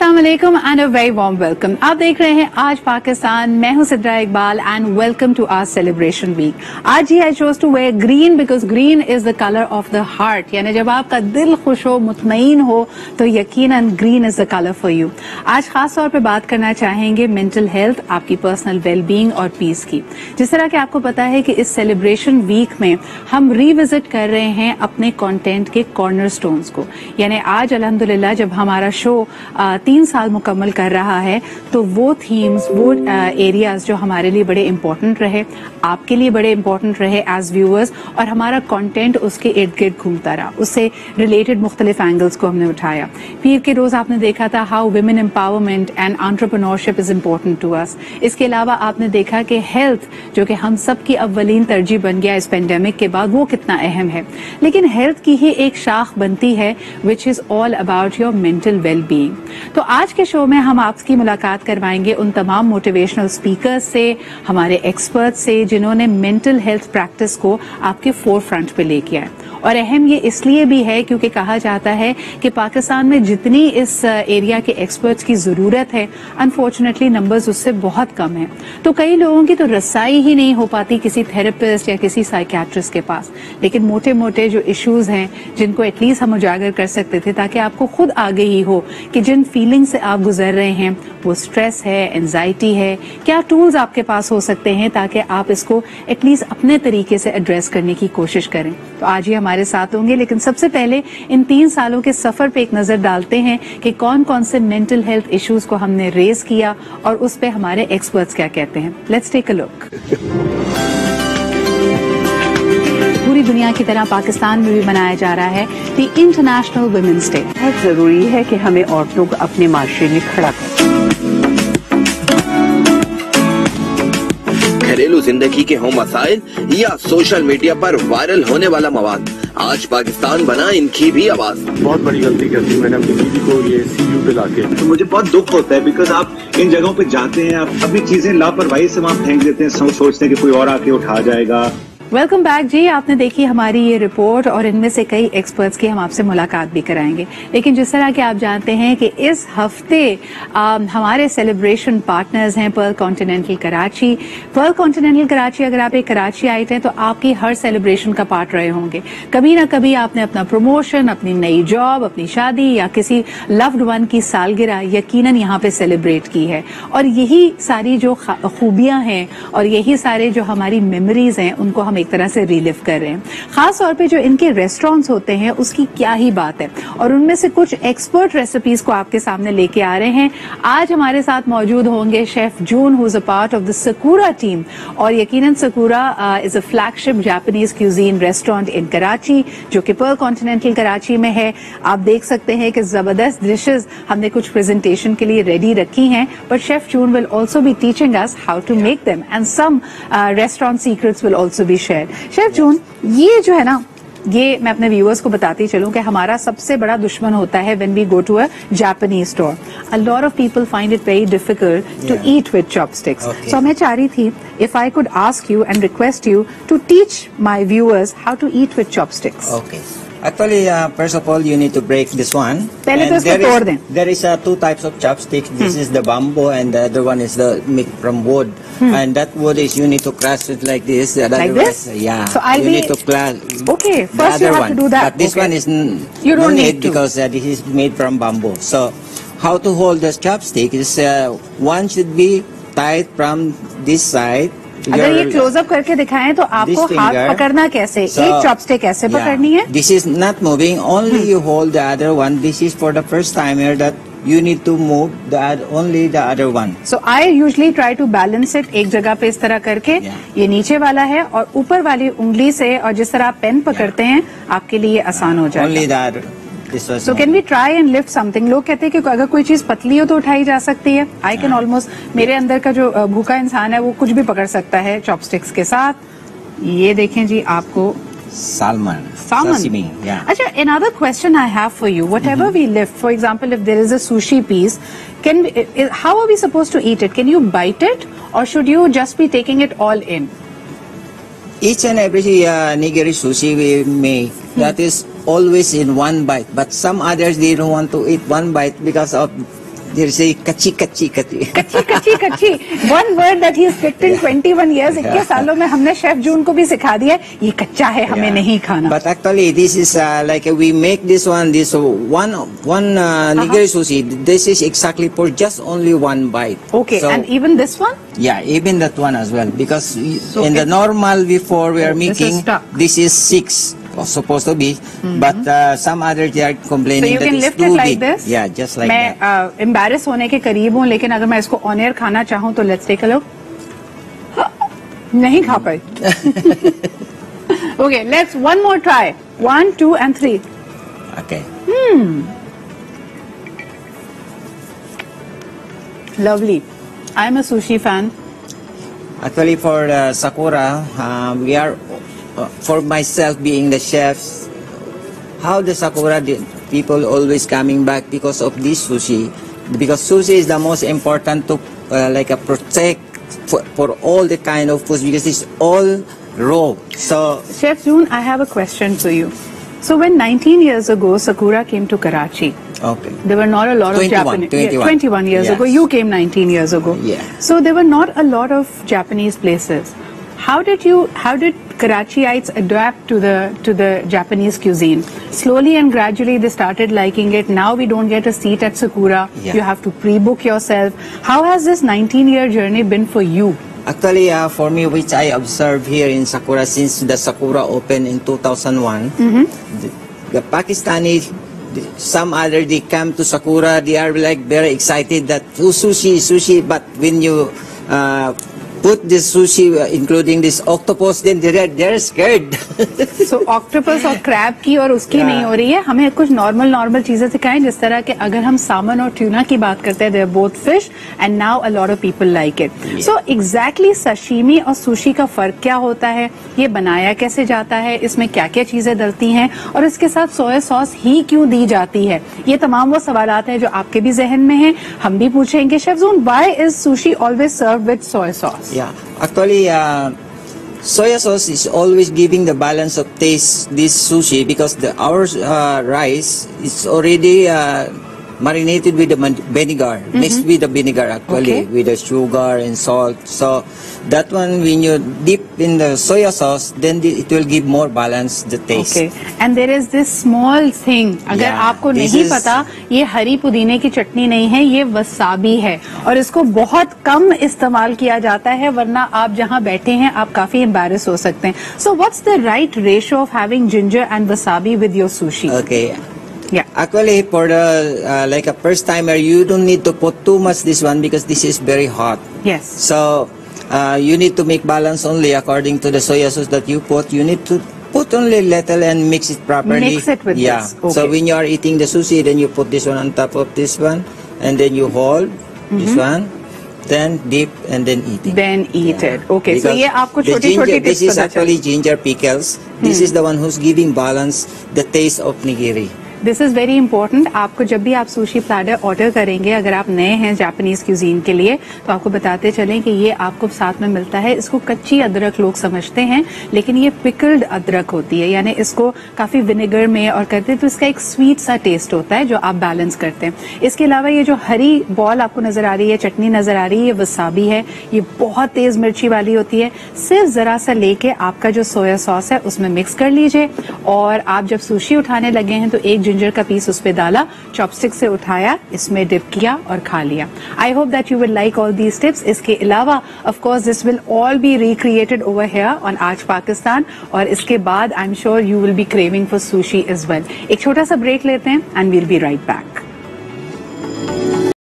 अस्सलाम वालेकुम and a very warm welcome. आप देख रहे हैं आज पाकिस्तान, मैं हूं Sidra Iqbal and welcome to our celebration week. आज ही I chose to wear green because green is the colour of the heart, यानी जब आपका दिल खुश हो, मुतमईन हो, तो यकीनन green is the colour for you. आज खास तौर पे बात करना चाहेंगे मेंटल हेल्थ, आपकी पर्सनल वेलबींग और पीस की। जिस तरह कि आपको पता है कि इस सेलिब्रेशन वीक में हम रिविजिट कर रहे हैं अपने कंटेंट के कॉर्नर स्टोन्स को, यानी आज अल्हम्दुलिल्लाह जब हमारा शो 3 साल मुकम्मल कर रहा है तो वो थीम्स, वो एरियाज जो हमारे लिए बड़े इंपॉर्टेंट रहे, आपके लिए बड़े इंपॉर्टेंट रहे एज व्यूअर्स, और हमारा कंटेंट उसके इर्द गिर्द घूमता रहा, उससे रिलेटेड मुख्तलिफ एंगल्स को हमने उठाया। पीर के रोज आपने देखा था how women empowerment and entrepreneurship is important to us. इसके अलावा आपने देखा कि हेल्थ, जो कि हम सब की अव्वलीन तरजीह बन गया इस पेंडेमिक के बाद, वो कितना अहम है। लेकिन हेल्थ की ही एक शाख बनती है which is all about your mental wellbeing. तो आज के शो में हम आपकी मुलाकात करवाएंगे उन तमाम मोटिवेशनल स्पीकर्स से, हमारे एक्सपर्ट से, जिन्होंने मेंटल हेल्थ प्रैक्टिस को आपके फोर फ्रंट पे लेके आए। और अहम ये इसलिए भी है क्योंकि कहा जाता है कि पाकिस्तान में जितनी इस एरिया के एक्सपर्ट्स की जरूरत है, अनफॉर्चुनेटली नंबर्स उससे बहुत कम है। तो कई लोगों की तो रसाई ही नहीं हो पाती किसी थेरेपिस्ट या किसी साइकियाट्रिस्ट के पास। लेकिन मोटे मोटे जो इश्यूज हैं जिनको एटलीस्ट हम उजागर कर सकते थे ताकि आपको खुद आगे ही हो कि जिन फीलिंग से आप गुजर रहे हैं वो स्ट्रेस है, एंजाइटी है, क्या टूल्स आपके पास हो सकते हैं ताकि आप इसको एटलीस्ट अपने तरीके से एड्रेस करने की कोशिश करें। तो आज ही हमारे साथ होंगे, लेकिन सबसे पहले इन 3 सालों के सफर पे एक नजर डालते हैं कि कौन कौन से मेंटल हेल्थ इश्यूज को हमने रेज किया और उस पे हमारे एक्सपर्ट्स क्या कहते हैं। Let's take a look. पूरी दुनिया की तरह पाकिस्तान में भी मनाया जा रहा है द इंटरनेशनल वुमेन्स डे। बहुत जरूरी है कि हमें औरतों को अपने माशरे में खड़ा करें। घरेलू जिंदगी के हों मसाइल या सोशल मीडिया पर वायरल होने वाला मवाद, आज पाकिस्तान बना इनकी भी आवाज। बहुत बड़ी गलती कर दी मैंने अपनी बीवी को ये सीयू पे लाके। तो मुझे बहुत दुख होता है बिकॉज आप इन जगहों पे जाते हैं, आप अपनी चीजें लापरवाही से वहां फेंक देते हैं, सोचते हैं कि कोई और आके उठा जाएगा। वेलकम बैक जी। आपने देखी हमारी ये रिपोर्ट और इनमें से कई एक्सपर्ट्स की हम आपसे मुलाकात भी कराएंगे। लेकिन जिस तरह के आप जानते हैं कि इस हफ्ते हमारे सेलिब्रेशन पार्टनर्स हैं Perl continental Karachi. Perl continental Karachi, अगर आप एक कराची आए थे तो आपकी हर सेलिब्रेशन का पार्ट रहे होंगे। कभी ना कभी आपने अपना प्रमोशन, अपनी नई जॉब, अपनी शादी या किसी लव्ड वन की सालगिरह यकीनन यहाँ पे सेलिब्रेट की है। और यही सारी जो खूबियां हैं और यही सारे जो हमारी मेमोरीज हैं उनको हम एक तरह से रिलिव कर रहे हैं। खास तौर पे जो इनके रेस्टोरेंट्स होते हैं उसकी क्या ही बात है, और उनमें से कुछ एक्सपर्ट रेसिपीज को आपके सामने लेके आ रहे हैं। आज हमारे साथ मौजूद होंगे chef Jun, who is a part of the Sakura team, और यकीनन Sakura is a flagship Japanese cuisine restaurant in Karachi जो कि पर्ल कॉन्टिनेंटल कराची में है। आप देख सकते हैं कि जबरदस्त डिशेज हमने कुछ प्रेजेंटेशन के लिए रेडी रखी हैं, but chef Jun will also be teaching us how to make them and some restaurant secrets will also be share. Chef Jun, ये जो है ना, ये मैं अपने व्यूअर्स को बताती चलूं कि हमारा सबसे बड़ा दुश्मन होता है when we go to a Japanese store. A lot of people find it very difficult to eat with chopsticks. So मैं चाह रही थी if I could ask you and request you to teach my viewers how to eat with chopsticks. Okay. Actually, first of all, you need to break this one. पहले तो इसको तोड़ दें। There is 2 types of chopsticks. This is the bamboo, and the other one is the made from wood. And that wood is you need to crush it like this. Like this? Yeah. So I'll you be. need to crush. Okay. The First you other have one. to do that. But this okay. one is you don't no need to because this is made from bamboo. So, how to hold the chopstick is one should be tied from this side. अगर ये close up करके दिखाएं तो आपको हाथ पकड़ना कैसे, एक चॉपस्टिक कैसे पकड़नी है? This is not moving, only you hold the other one. This is for the first timer that you need to move only the other one. So I usually try to balance it एक जगह पे इस तरह करके। ये नीचे वाला है और ऊपर वाली उंगली से, और जिस तरह आप पेन पकड़ते हैं आपके लिए आसान हो जाएगा। Only the other. So can we try and lift something? लोग कहते हैं कि अगर कोई चीज पतली हो तो उठाई जा सकती है। I can almost, मेरे अंदर का जो भूखा इंसान है वो कुछ भी पकड़ सकता है चॉपस्टिक्स के साथ। ये देखें जी, आपको Salmon. Sashimi, yeah. अच्छा, another question I have for you. Whatever we lift, for example, if there is a sushi piece, how are we supposed to eat it? Can you bite it, or should you just be taking it all in? Each and every nigiri sushi we make, that is always in one bite. But some others, they don't want to eat one bite because of they say kachi kachi kachi. कच्ची one word that he has picked in 21 years. 21 सालों में हमने chef जून को भी सिखा दिया ये कच्चा है हमें नहीं खाना. But actually this is like we make this one nigiri sushi. This is exactly for just only one bite. Okay, so, and even this one? Yeah, even that one as well, because in the normal before we are making this is 6 supposed to be, but some others they are complaining that it's too big. This? Yeah, just like that. मैं embarrass होने के करीब हूँ, लेकिन अगर मैं इसको on air खाना चाहूँ तो let's take a look. नहीं खा पाई. Okay, let's one more try. 1, 2, and 3. Okay. Lovely. I'm a sushi fan. Actually, for Sakura, we are. For myself being the chef, how the Sakura people always coming back because of this sushi, because sushi is the most important to protect for all the kind of foods, because it's all raw. So Chef June, I have a question for you. So when 19 years ago Sakura came to Karachi, okay, there were not a lot of Japanese. 21 years ago, you came 19 years ago. Yeah. So there were not a lot of Japanese places. How did Karachiites adapt to the Japanese cuisine? Slowly and gradually they started liking it. Now we don't get a seat at Sakura. Yeah. You have to pre-book yourself. How has this 19-year journey been for you? Actually, for me, which I observed here in Sakura since the Sakura opened in 2001, the Pakistani, some other they come to Sakura, they are like very excited that sushi, but when you put this sushi, including this octopus, then they're scared. So octopus और crab की और उसकी नहीं हो रही है. हमें कुछ normal चीजें सिखाएं, जिस तरह के अगर हम salmon और tuna की बात करते हैं, they're both fish, and now a lot of people like it. Yeah. So exactly sashimi और sushi का फर्क क्या होता है? ये बनाया कैसे जाता है? इसमें क्या-क्या चीजें डलती हैं? और इसके साथ सोया सॉस ही क्यों दी जाती है? ये तमाम वो सवालात हैं जो आपके भी जहन में हैं. हम भी पूछेंगे. Chef Zoon, why is sushi always served with soy sauce? Yeah, actually, soya sauce is always giving the balance of taste this sushi, because our rice is already marinated with the vinegar, mixed with the vinegar actually, with the sugar and salt. So that one, when you dip in the soya sauce, then it will give more balance the taste. Okay, and there is this small thing. अगर आपको नहीं पता, ये हरी पुदीने की चटनी नहीं है, ये वसाबी है, और इसको बहुत कम इस्तेमाल किया जाता है, वरना आप जहाँ बैठे हैं आप काफी embarrass हो सकते हैं. So what's the right ratio of having ginger and wasabi with your sushi? Okay. Yeah. Actually, for the like a first timer, you don't need to put too much this one, because this is very hot. Yes. So you need to make balance only according to the soya sauce that you put. You need to put only little and mix it properly. Mix it with this. Okay. So when you are eating the sushi, then you put this one on top of this one, and then you hold this one, then dip and then eat it. Then eat it. Okay. Because so ये आपको छोटी-छोटी tips this is actually ginger pickles. This is the one who's giving balance the taste of nigiri. This is very important. आपको जब भी आप sushi platter order करेंगे, अगर आप नए हैं जापानीज क्यूजीन के लिए, तो आपको बताते चलें कि ये आपको साथ में मिलता है. इसको कच्ची अदरक लोग समझते हैं, लेकिन ये पिकल्ड अदरक होती है, यानी इसको काफी विनेगर में और करते हैं, तो इसका एक स्वीट सा टेस्ट होता है जो आप बैलेंस करते हैं. इसके अलावा ये जो हरी बॉल आपको नजर आ रही है, चटनी नजर आ रही है, ये वसाबी है. ये बहुत तेज मिर्ची वाली होती है. सिर्फ जरा सा लेके आपका जो सोया सॉस है उसमें मिक्स कर लीजिए, और आप जब सुशी उठाने लगे हैं तो एक जिंजर का पीस उस पे डाला, चॉपस्टिक से उठाया, इसमें डिप किया और खा लिया. I hope that you will like all these tips. इसके अलावा of course this will all be recreated over here on Aaj Pakistan, और इसके बाद I am sure you will be craving for sushi as well. एक छोटा सा ब्रेक लेते हैं and we'll be right back.